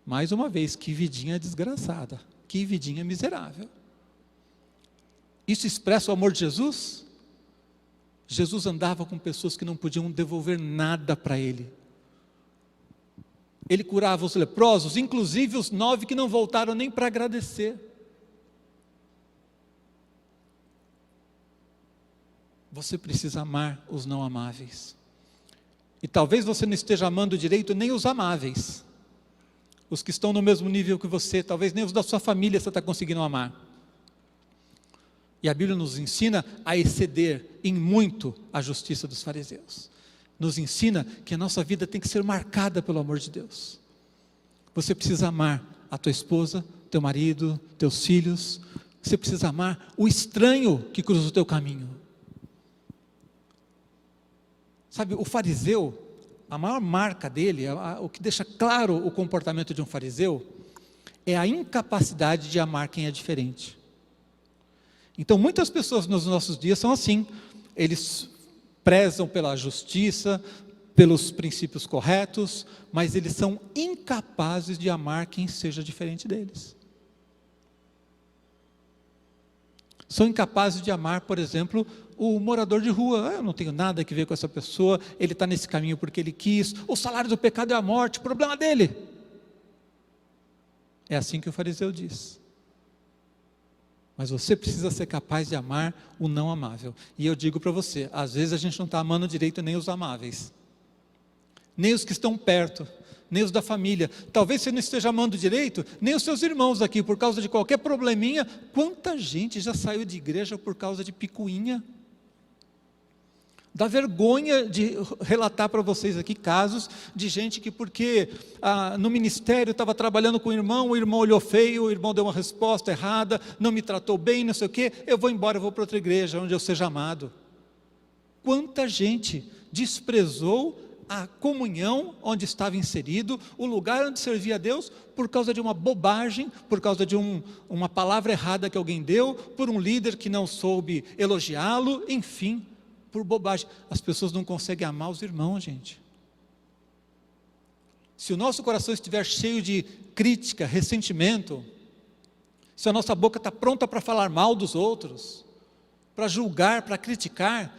Mais uma vez, que vidinha desgraçada, que vidinha miserável. Isso expressa o amor de Jesus? Jesus andava com pessoas que não podiam devolver nada para ele. Ele curava os leprosos, inclusive os 9 que não voltaram nem para agradecer. Você precisa amar os não amáveis. E talvez você não esteja amando direito nem os amáveis. Os que estão no mesmo nível que você, talvez nem os da sua família você está conseguindo amar. E a Bíblia nos ensina a exceder em muito a justiça dos fariseus. Nos ensina que a nossa vida tem que ser marcada pelo amor de Deus. Você precisa amar a tua esposa, teu marido, teus filhos. Você precisa amar o estranho que cruza o teu caminho. Sabe, o fariseu, a maior marca dele, o que deixa claro o comportamento de um fariseu, é a incapacidade de amar quem é diferente. Então muitas pessoas nos nossos dias são assim, eles prezam pela justiça, pelos princípios corretos, mas eles são incapazes de amar quem seja diferente deles. São incapazes de amar, por exemplo, o morador de rua. Eu não tenho nada a ver com essa pessoa, ele está nesse caminho porque ele quis, o salário do pecado é a morte, problema dele. É assim que o fariseu diz. Mas você precisa ser capaz de amar o não amável. E eu digo para você, às vezes a gente não está amando direito nem os amáveis, nem os que estão perto, nem os da família. Talvez você não esteja amando direito nem os seus irmãos aqui, por causa de qualquer probleminha. Quanta gente já saiu de igreja por causa de picuinha? Dá vergonha de relatar para vocês aqui casos de gente que porque no ministério estava trabalhando com o irmão olhou feio, o irmão deu uma resposta errada, não me tratou bem, não sei o quê, eu vou embora, eu vou para outra igreja onde eu seja amado. Quanta gente desprezou a comunhão onde estava inserido, o lugar onde servia a Deus, por causa de uma bobagem, por causa de uma palavra errada que alguém deu, por um líder que não soube elogiá-lo, enfim, por bobagem. As pessoas não conseguem amar os irmãos, gente. Se o nosso coração estiver cheio de crítica, ressentimento, se a nossa boca está pronta para falar mal dos outros, para julgar, para criticar,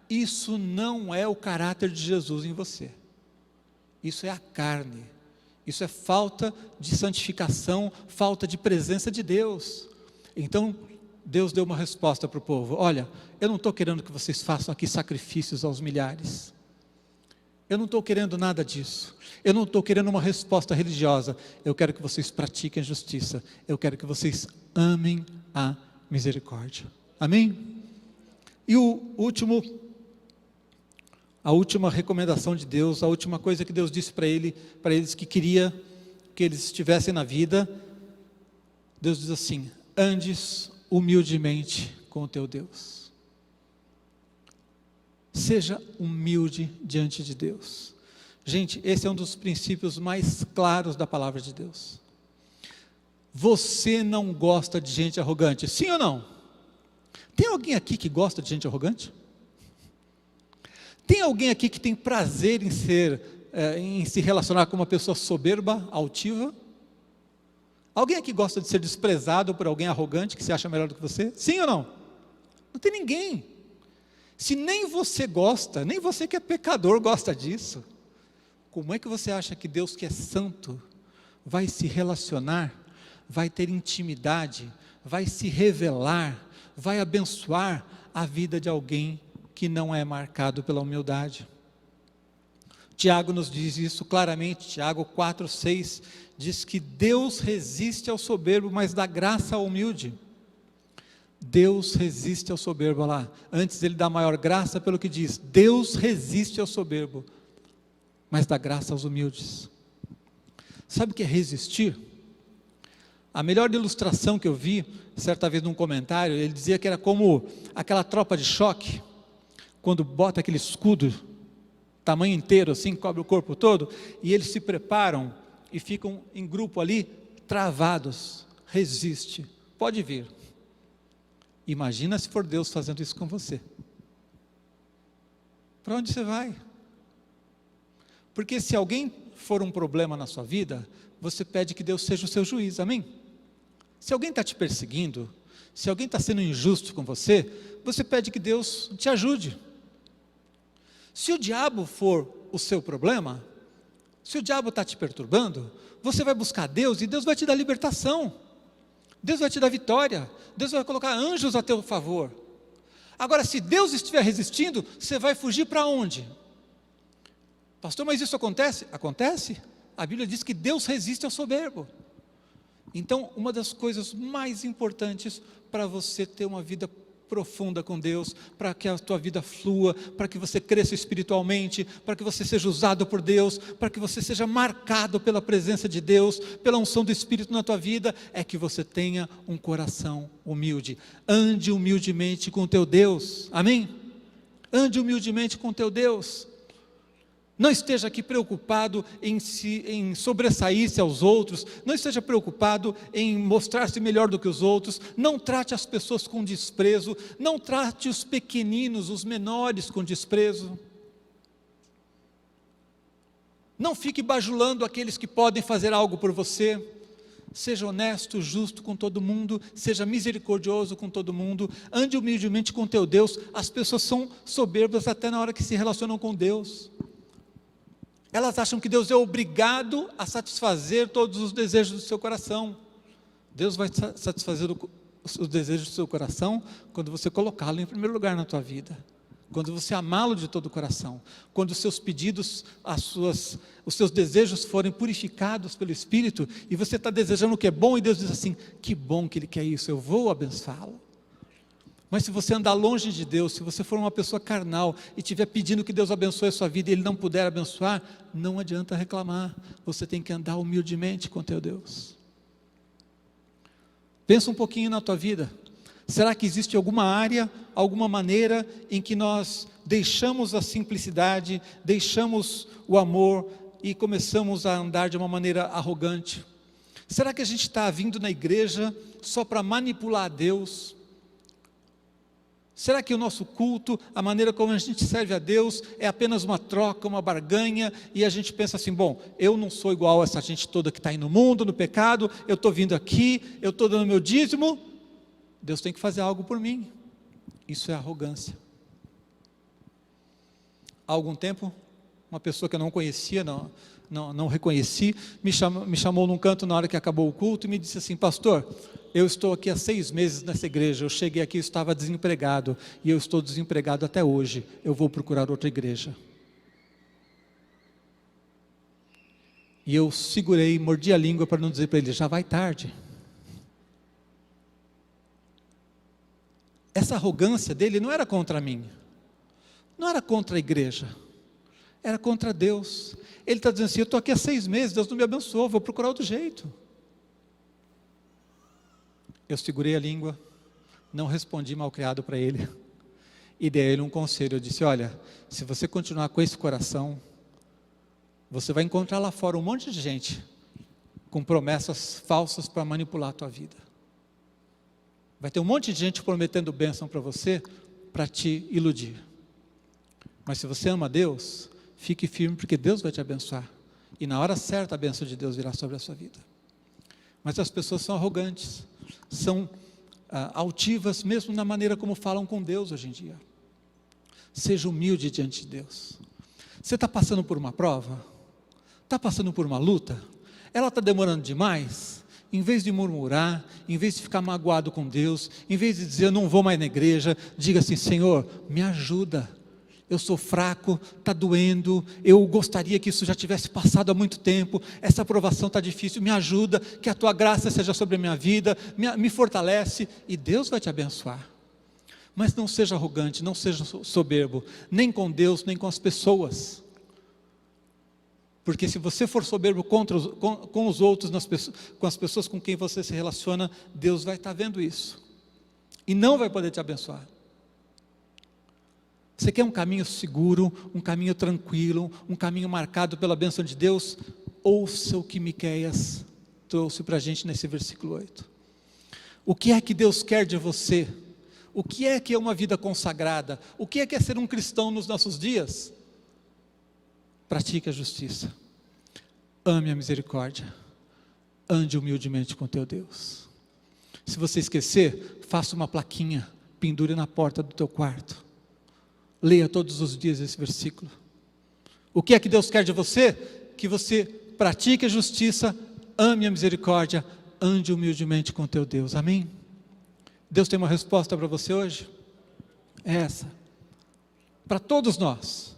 isso não é o caráter de Jesus em você. Isso é a carne. Isso é falta de santificação, falta de presença de Deus. Então, Deus deu uma resposta para o povo: olha, eu não estou querendo que vocês façam aqui sacrifícios aos milhares. Eu não estou querendo nada disso. Eu não estou querendo uma resposta religiosa. Eu quero que vocês pratiquem a justiça. Eu quero que vocês amem a misericórdia. Amém? E a última recomendação de Deus, a última coisa que Deus disse para eles que queria que eles estivessem na vida, Deus diz assim: andes humildemente com o teu Deus. Seja humilde diante de Deus. Gente, esse é um dos princípios mais claros da palavra de Deus. Você não gosta de gente arrogante, sim ou não? Tem alguém aqui que gosta de gente arrogante? Tem alguém aqui que tem prazer em se relacionar com uma pessoa soberba, altiva? Alguém aqui gosta de ser desprezado por alguém arrogante que se acha melhor do que você? Sim ou não? Não tem ninguém. Se nem você gosta, nem você que é pecador gosta disso, como é que você acha que Deus, que é santo, vai se relacionar, vai ter intimidade, vai se revelar, vai abençoar a vida de alguém que não é marcado pela humildade? Tiago nos diz isso claramente. Tiago 4,6 diz que Deus resiste ao soberbo, mas dá graça ao humilde. Deus resiste ao soberbo, olha lá, antes ele dá maior graça pelo que diz, Deus resiste ao soberbo, mas dá graça aos humildes. Sabe o que é resistir? A melhor ilustração que eu vi, certa vez num comentário, ele dizia que era como aquela tropa de choque, quando bota aquele escudo, tamanho inteiro assim, cobre o corpo todo, e eles se preparam e ficam em grupo ali, travados. Resiste, pode vir. Imagina se for Deus fazendo isso com você. Para onde você vai? Porque se alguém for um problema na sua vida, você pede que Deus seja o seu juiz, amém? Se alguém está te perseguindo, se alguém está sendo injusto com você, você pede que Deus te ajude. Se o diabo for o seu problema, se o diabo está te perturbando, você vai buscar Deus e Deus vai te dar libertação, Deus vai te dar vitória, Deus vai colocar anjos a teu favor. Agora, se Deus estiver resistindo, você vai fugir para onde? Pastor, mas isso acontece? Acontece. A Bíblia diz que Deus resiste ao soberbo. Então, uma das coisas mais importantes para você ter uma vida profunda com Deus, para que a tua vida flua, para que você cresça espiritualmente, para que você seja usado por Deus, para que você seja marcado pela presença de Deus, pela unção do Espírito na tua vida, é que você tenha um coração humilde. Ande humildemente com o teu Deus, amém? Ande humildemente com o teu Deus. Não esteja aqui preocupado em sobressair-se aos outros, não esteja preocupado em mostrar-se melhor do que os outros, não trate as pessoas com desprezo, não trate os pequeninos, os menores com desprezo. Não fique bajulando aqueles que podem fazer algo por você. Seja honesto, justo com todo mundo, seja misericordioso com todo mundo, ande humildemente com teu Deus. As pessoas são soberbas até na hora que se relacionam com Deus. Elas acham que Deus é obrigado a satisfazer todos os desejos do seu coração. Deus vai satisfazer os desejos do seu coração quando você colocá-lo em primeiro lugar na tua vida, quando você amá-lo de todo o coração, quando os seus pedidos, os seus desejos forem purificados pelo Espírito, e você está desejando o que é bom, e Deus diz assim, que bom que Ele quer isso, eu vou abençoá-lo. Mas se você andar longe de Deus, se você for uma pessoa carnal e estiver pedindo que Deus abençoe a sua vida e Ele não puder abençoar, não adianta reclamar, você tem que andar humildemente com teu Deus. Pensa um pouquinho na tua vida. Será que existe alguma área, alguma maneira em que nós deixamos a simplicidade, deixamos o amor e começamos a andar de uma maneira arrogante? Será que a gente está vindo na igreja só para manipular a Deus? Será que o nosso culto, a maneira como a gente serve a Deus, é apenas uma troca, uma barganha, e a gente pensa assim, bom, eu não sou igual a essa gente toda que está aí no mundo, no pecado, eu estou vindo aqui, eu estou dando meu dízimo, Deus tem que fazer algo por mim. Isso é arrogância. Há algum tempo, uma pessoa que eu não conhecia, não reconheci, me chamou num canto na hora que acabou o culto e me disse assim, pastor, eu estou aqui há 6 meses nessa igreja, eu cheguei aqui e estava desempregado, e eu estou desempregado até hoje, eu vou procurar outra igreja. E eu segurei, mordi a língua para não dizer para ele, já vai tarde. Essa arrogância dele não era contra mim, não era contra a igreja, era contra Deus. Ele está dizendo assim, eu estou aqui há 6 meses, Deus não me abençoou, vou procurar outro jeito. Eu segurei a língua, não respondi mal criado para ele, e dei a ele um conselho. Eu disse: olha, se você continuar com esse coração, você vai encontrar lá fora um monte de gente com promessas falsas para manipular a tua vida. Vai ter um monte de gente prometendo bênção para você, para te iludir. Mas se você ama Deus, fique firme, porque Deus vai te abençoar. E na hora certa a bênção de Deus virá sobre a sua vida. Mas as pessoas são arrogantes, são altivas, mesmo na maneira como falam com Deus hoje em dia. Seja humilde diante de Deus. Você está passando por uma prova? Está passando por uma luta? Ela está demorando demais? Em vez de murmurar, em vez de ficar magoado com Deus, em vez de dizer eu não vou mais na igreja, diga assim: Senhor, me ajuda. Eu sou fraco, está doendo, eu gostaria que isso já tivesse passado há muito tempo, essa aprovação está difícil, me ajuda, que a tua graça seja sobre a minha vida, me fortalece, e Deus vai te abençoar. Mas não seja arrogante, não seja soberbo, nem com Deus, nem com as pessoas. Porque se você for soberbo com os outros, com as pessoas com quem você se relaciona, Deus vai estar vendo isso, e não vai poder te abençoar. Você quer um caminho seguro, um caminho tranquilo, um caminho marcado pela bênção de Deus? Ouça o que Miqueias trouxe para a gente nesse versículo 8. O que é que Deus quer de você? O que é uma vida consagrada? O que é ser um cristão nos nossos dias? Pratique a justiça, ame a misericórdia, ande humildemente com teu Deus. Se você esquecer, faça uma plaquinha, pendure na porta do teu quarto. Leia todos os dias esse versículo. O que é que Deus quer de você? Que você pratique a justiça, ame a misericórdia, ande humildemente com teu Deus. Amém? Deus tem uma resposta para você hoje? É essa. Para todos nós.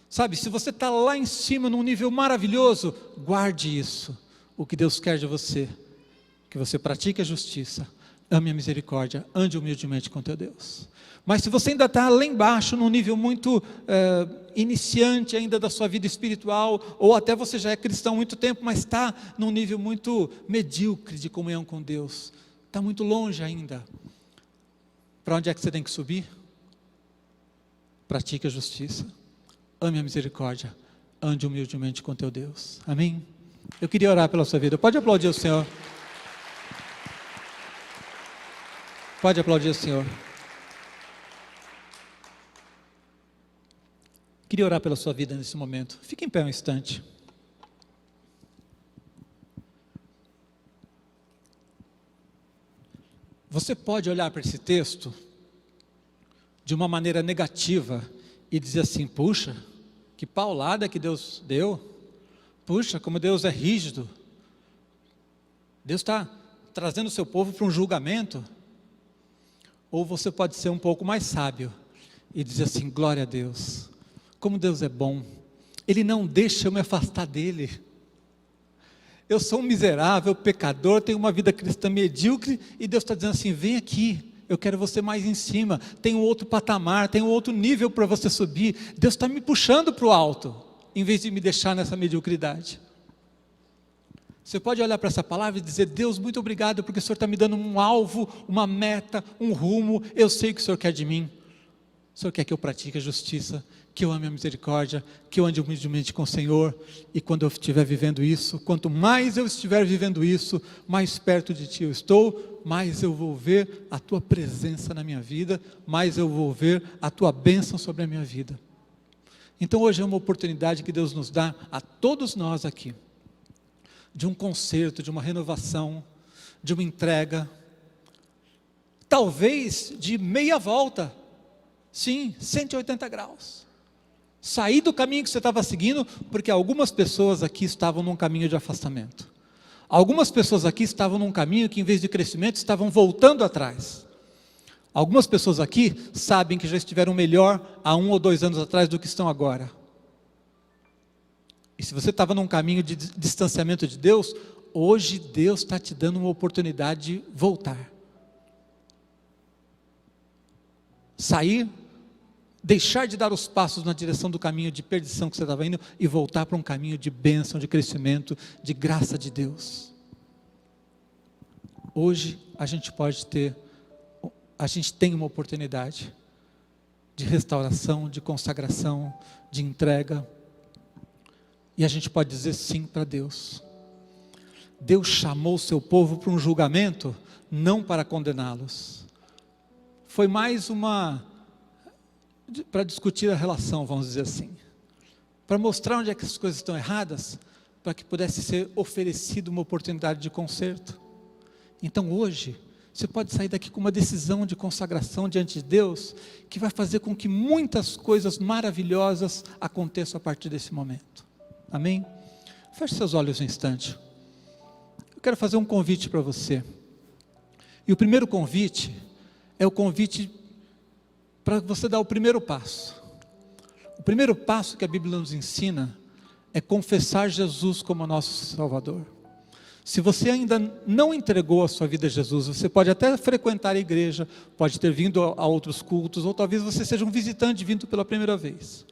Sabe, se você está lá em cima num nível maravilhoso, guarde isso. O que Deus quer de você, que você pratique a justiça, ame a misericórdia, ande humildemente com teu Deus. Mas se você ainda está lá embaixo, num nível muito iniciante ainda da sua vida espiritual, ou até você já é cristão há muito tempo, mas está num nível muito medíocre de comunhão com Deus, está muito longe ainda, para onde é que você tem que subir? Pratique a justiça, ame a misericórdia, ande humildemente com teu Deus. Amém? Eu queria orar pela sua vida. Pode aplaudir o Senhor. Pode aplaudir o Senhor. Queria orar pela sua vida nesse momento. Fique em pé um instante. Você pode olhar para esse texto de uma maneira negativa e dizer assim: puxa, que paulada que Deus deu. Puxa, como Deus é rígido. Deus está trazendo o seu povo para um julgamento. Ou você pode ser um pouco mais sábio e dizer assim: glória a Deus. Como Deus é bom, Ele não deixa eu me afastar dEle. Eu sou um miserável, pecador, tenho uma vida cristã medíocre, e Deus está dizendo assim: vem aqui, eu quero você mais em cima, tem um outro patamar, tem um outro nível para você subir. Deus está me puxando para o alto, em vez de me deixar nessa mediocridade. Você pode olhar para essa palavra e dizer: Deus, muito obrigado, porque o Senhor está me dando um alvo, uma meta, um rumo. Eu sei o que o Senhor quer de mim. O Senhor quer que eu pratique a justiça, que eu ame a misericórdia, que eu ande humildemente com o Senhor. E quando eu estiver vivendo isso, quanto mais eu estiver vivendo isso, mais perto de Ti eu estou, mais eu vou ver a Tua presença na minha vida, mais eu vou ver a Tua bênção sobre a minha vida. Então hoje é uma oportunidade que Deus nos dá a todos nós aqui, de um conserto, de uma renovação, de uma entrega, talvez de meia volta. Sim, 180 graus. Sair do caminho que você estava seguindo, porque algumas pessoas aqui estavam num caminho de afastamento. Algumas pessoas aqui estavam num caminho que, em vez de crescimento, estavam voltando atrás. Algumas pessoas aqui sabem que já estiveram melhor há 1 ou 2 anos atrás do que estão agora. E se você estava num caminho de distanciamento de Deus, hoje Deus está te dando uma oportunidade de voltar. Sair, deixar de dar os passos na direção do caminho de perdição que você estava indo e voltar para um caminho de bênção, de crescimento, de graça de Deus. Hoje a gente tem uma oportunidade de restauração, de consagração, de entrega. E a gente pode dizer sim para Deus. Deus chamou o seu povo para um julgamento, não para condená-los. Foi mais para discutir a relação, vamos dizer assim. Para mostrar onde é que as coisas estão erradas, para que pudesse ser oferecida uma oportunidade de conserto. Então hoje, você pode sair daqui com uma decisão de consagração diante de Deus, que vai fazer com que muitas coisas maravilhosas aconteçam a partir desse momento. Amém? Feche seus olhos um instante. Eu quero fazer um convite para você. E o primeiro convite é o convite para você dar o primeiro passo. O primeiro passo que a Bíblia nos ensina é confessar Jesus como nosso Salvador. Se você ainda não entregou a sua vida a Jesus, você pode até frequentar a igreja, pode ter vindo a outros cultos, ou talvez você seja um visitante vindo pela primeira vez.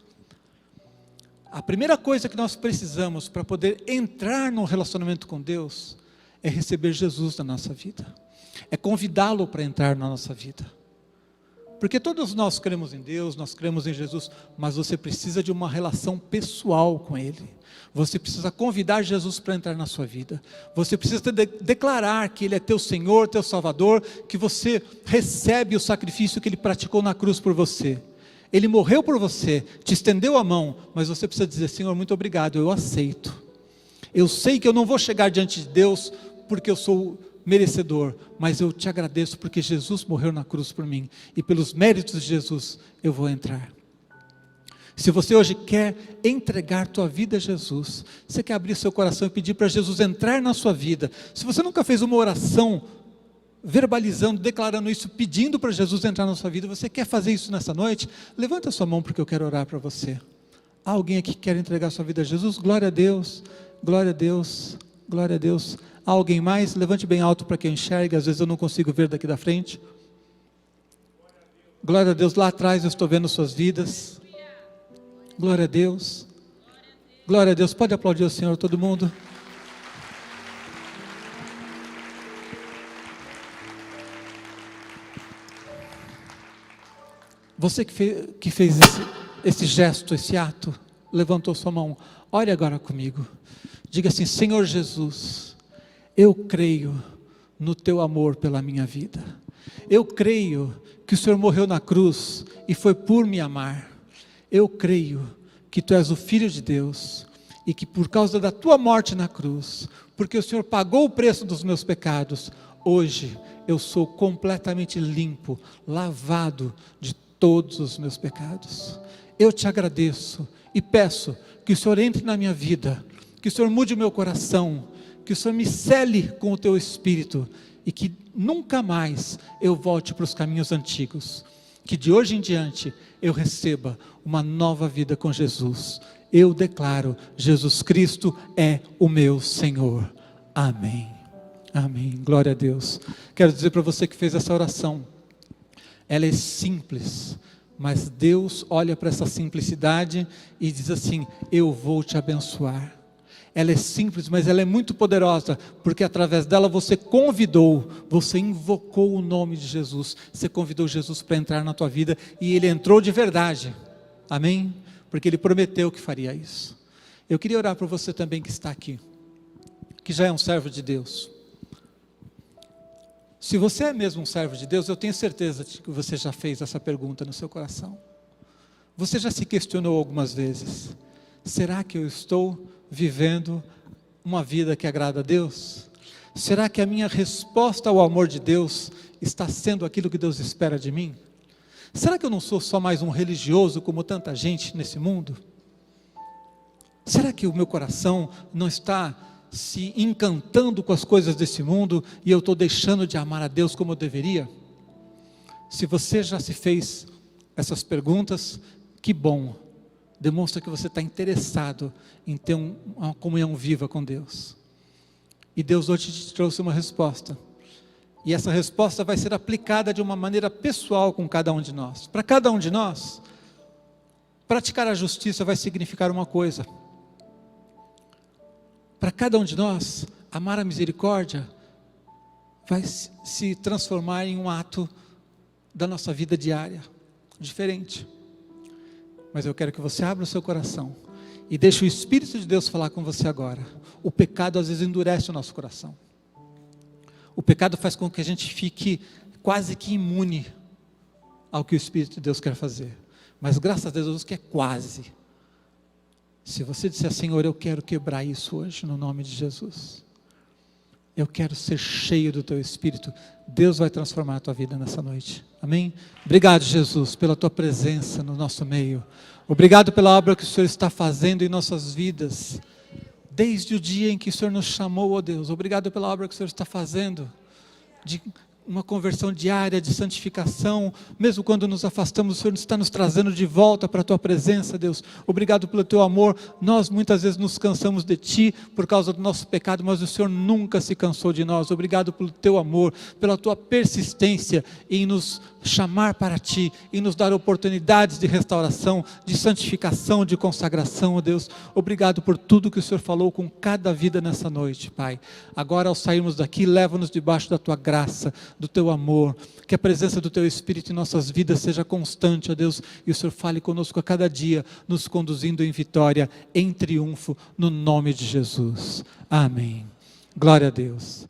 A primeira coisa que nós precisamos para poder entrar num relacionamento com Deus é receber Jesus na nossa vida, é convidá-lo para entrar na nossa vida. Porque todos nós cremos em Deus, nós cremos em Jesus, mas você precisa de uma relação pessoal com Ele. Você precisa convidar Jesus para entrar na sua vida. Você precisa declarar que Ele é teu Senhor, teu Salvador, que você recebe o sacrifício que Ele praticou na cruz por você. Ele morreu por você, te estendeu a mão, mas você precisa dizer: Senhor, muito obrigado, eu aceito. Eu sei que eu não vou chegar diante de Deus porque eu sou merecedor, mas eu te agradeço porque Jesus morreu na cruz por mim, e pelos méritos de Jesus eu vou entrar. Se você hoje quer entregar tua vida a Jesus, você quer abrir seu coração e pedir para Jesus entrar na sua vida, se você nunca fez uma oração verbalizando, declarando isso, pedindo para Jesus entrar na sua vida, você quer fazer isso nessa noite? Levanta a sua mão porque eu quero orar para você. Há alguém aqui que quer entregar sua vida a Jesus? Glória a Deus, glória a Deus, glória a Deus. Há alguém mais? Levante bem alto para que eu enxergue, às vezes eu não consigo ver daqui da frente. Glória a Deus, lá atrás eu estou vendo suas vidas. Glória a Deus, glória a Deus. Pode aplaudir o Senhor, todo mundo. Você que fez esse gesto, esse ato, levantou sua mão, ore agora comigo. Diga assim: Senhor Jesus, eu creio no teu amor pela minha vida. Eu creio que o Senhor morreu na cruz e foi por me amar. Eu creio que tu és o Filho de Deus e que por causa da tua morte na cruz, porque o Senhor pagou o preço dos meus pecados, hoje eu sou completamente limpo, lavado de todos os meus pecados. Eu te agradeço e peço que o Senhor entre na minha vida, que o Senhor mude o meu coração, que o Senhor me cele com o teu Espírito e que nunca mais eu volte para os caminhos antigos. Que de hoje em diante eu receba uma nova vida com Jesus. Eu declaro: Jesus Cristo é o meu Senhor. Amém. Amém. Glória a Deus. Quero dizer para você que fez essa oração, ela é simples, mas Deus olha para essa simplicidade e diz assim: eu vou te abençoar. Ela é simples, mas ela é muito poderosa, porque através dela você convidou, você invocou o nome de Jesus, você convidou Jesus para entrar na tua vida, e Ele entrou de verdade, amém? Porque Ele prometeu que faria isso. Eu queria orar para você também que está aqui, que já é um servo de Deus. Se você é mesmo um servo de Deus, eu tenho certeza de que você já fez essa pergunta no seu coração. Você já se questionou algumas vezes: será que eu estou vivendo uma vida que agrada a Deus? Será que a minha resposta ao amor de Deus está sendo aquilo que Deus espera de mim? Será que eu não sou só mais um religioso como tanta gente nesse mundo? Será que o meu coração não está se encantando com as coisas desse mundo e eu estou deixando de amar a Deus como eu deveria? Se você já se fez essas perguntas, que bom. Demonstra que você está interessado em ter uma comunhão viva com Deus. E Deus hoje te trouxe uma resposta. E essa resposta vai ser aplicada de uma maneira pessoal com cada um de nós. Para cada um de nós, praticar a justiça vai significar uma coisa. Para cada um de nós, amar a misericórdia vai se transformar em um ato da nossa vida diária, diferente. Mas eu quero que você abra o seu coração e deixe o Espírito de Deus falar com você agora. O pecado às vezes endurece o nosso coração. O pecado faz com que a gente fique quase que imune ao que o Espírito de Deus quer fazer. Mas graças a Deus que é quase. Se você disser, Senhor, eu quero quebrar isso hoje, no nome de Jesus. Eu quero ser cheio do Teu Espírito. Deus vai transformar a tua vida nessa noite. Amém? Obrigado, Jesus, pela Tua presença no nosso meio. Obrigado pela obra que o Senhor está fazendo em nossas vidas. Desde o dia em que o Senhor nos chamou, ó Deus. Obrigado pela obra que o Senhor está fazendo. De uma conversão diária, de santificação. Mesmo quando nos afastamos, o Senhor está nos trazendo de volta para a Tua presença, Deus. Obrigado pelo Teu amor. Nós muitas vezes nos cansamos de Ti por causa do nosso pecado, mas o Senhor nunca se cansou de nós. Obrigado pelo Teu amor, pela Tua persistência em nos chamar para Ti, em nos dar oportunidades de restauração, de santificação, de consagração, ó Deus. Obrigado por tudo que o Senhor falou com cada vida nessa noite, Pai. Agora, ao sairmos daqui, leva-nos debaixo da Tua graça, do Teu amor, que a presença do Teu Espírito em nossas vidas seja constante, ó Deus, e o Senhor fale conosco a cada dia, nos conduzindo em vitória, em triunfo, no nome de Jesus. Amém. Glória a Deus.